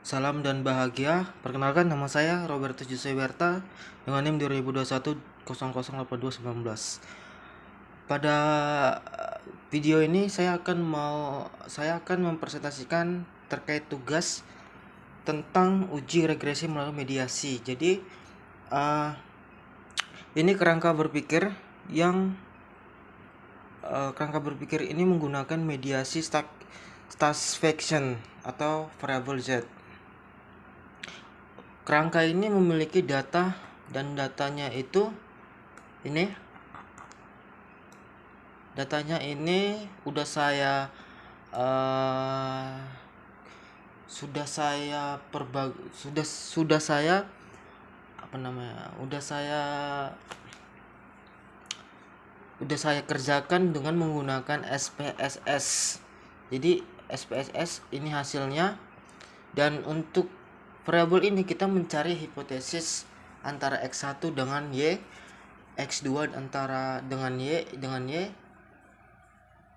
Salam dan bahagia. Perkenalkan, nama saya Robertus Juseberta dengan NIM 2021 008219. Pada video ini saya akan mempresentasikan terkait tugas tentang uji regresi melalui mediasi. Jadi ini kerangka berpikir ini menggunakan mediasi satisfaction atau variable Z. Kerangka ini memiliki data dan datanya udah saya kerjakan dengan menggunakan SPSS. Jadi SPSS ini hasilnya, dan untuk variabel ini kita mencari hipotesis antara X1 dengan Y, X2 dengan Y,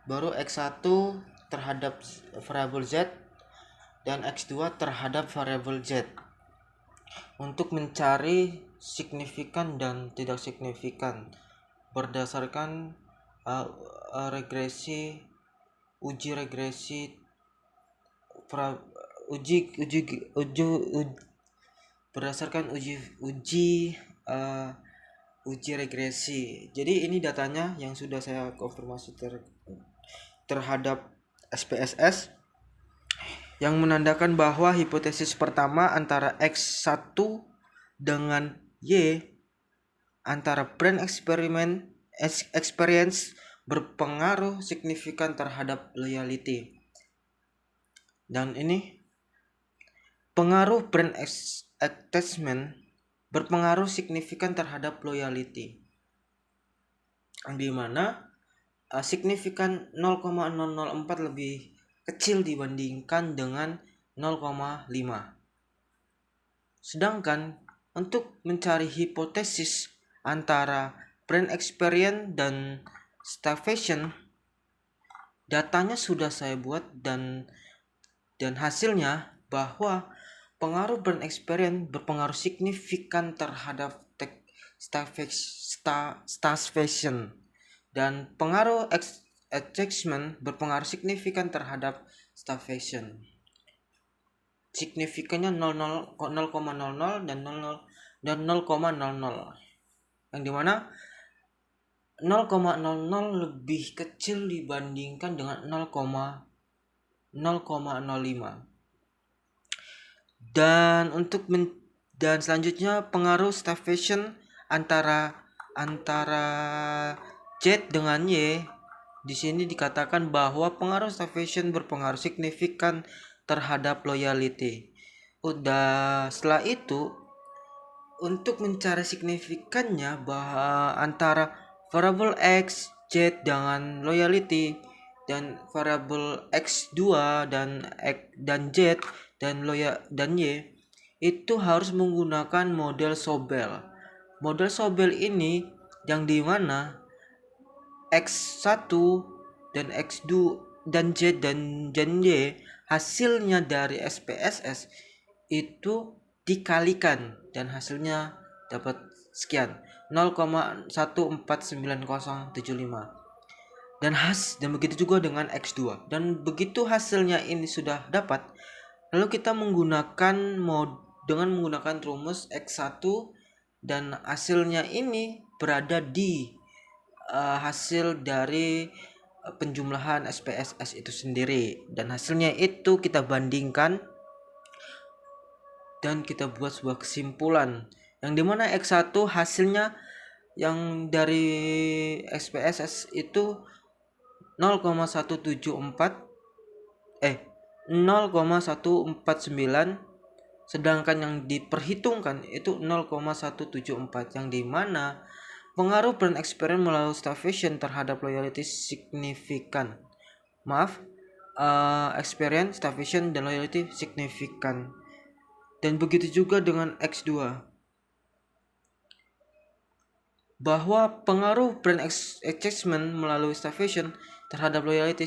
baru X1 terhadap variabel Z dan X2 terhadap variabel Z untuk mencari signifikan dan tidak signifikan berdasarkan uji regresi. Jadi ini datanya yang sudah saya konfirmasi terhadap SPSS, yang menandakan bahwa hipotesis pertama antara X1 dengan Y antara brain experience berpengaruh signifikan terhadap loyalty. Dan ini pengaruh brain attachment berpengaruh signifikan terhadap loyalty, di mana signifikan 0,004 lebih kecil dibandingkan dengan 0,5. Sedangkan untuk mencari hipotesis antara brain experience dan starvation, datanya sudah saya buat dan hasilnya bahwa pengaruh brain experience berpengaruh signifikan terhadap starvation, dan pengaruh attachment berpengaruh signifikan terhadap starvation. Signifikannya 0,00 dan 0,00, yang dimana 0,00 lebih kecil dibandingkan dengan 0,05. Dan selanjutnya pengaruh starvation antara Z dengan Y. Di sini dikatakan bahwa pengaruh starvation berpengaruh signifikan terhadap loyalty. Setelah itu, untuk mencari signifikannya bahwa antara variable X, Z dengan loyalty, dan variable X2 dan Z dan Y, itu harus menggunakan model Sobel. Model Sobel ini yang dimana X1 dan X2 dan Z dan Y hasilnya dari SPSS itu dikalikan dan hasilnya dapat sekian, 0,149075. Dan begitu juga dengan X2. Dan begitu hasilnya ini sudah dapat, lalu kita menggunakan rumus X1, dan hasilnya ini berada di hasil dari penjumlahan SPSS itu sendiri, dan hasilnya itu kita bandingkan dan kita buat sebuah kesimpulan, yang dimana X1 hasilnya yang dari SPSS itu 0,149, sedangkan yang diperhitungkan itu 0,174, yang dimana pengaruh brain experience melalui starvation terhadap loyalty signifikan. Experience, starvation, dan loyalty signifikan. Dan begitu juga dengan X2, bahwa pengaruh brain attachment melalui starvation terhadap loyalty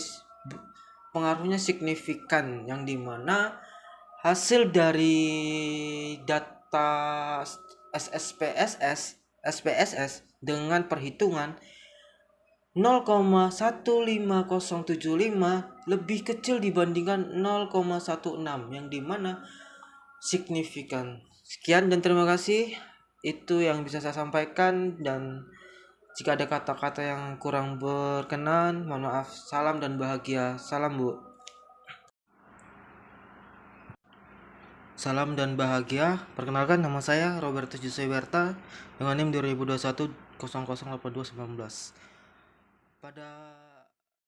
pengaruhnya signifikan, yang dimana Hasil dari data SPSS dengan perhitungan 0,15075 lebih kecil dibandingkan 0,16 yang dimana signifikan. Sekian dan terima kasih. Itu yang bisa saya sampaikan, dan jika ada kata-kata yang kurang berkenan, mohon maaf. Salam dan bahagia. Salam, Bu. Salam dan bahagia. Perkenalkan, nama saya Robertus Juseberta dengan NIM 2021 008219. Pada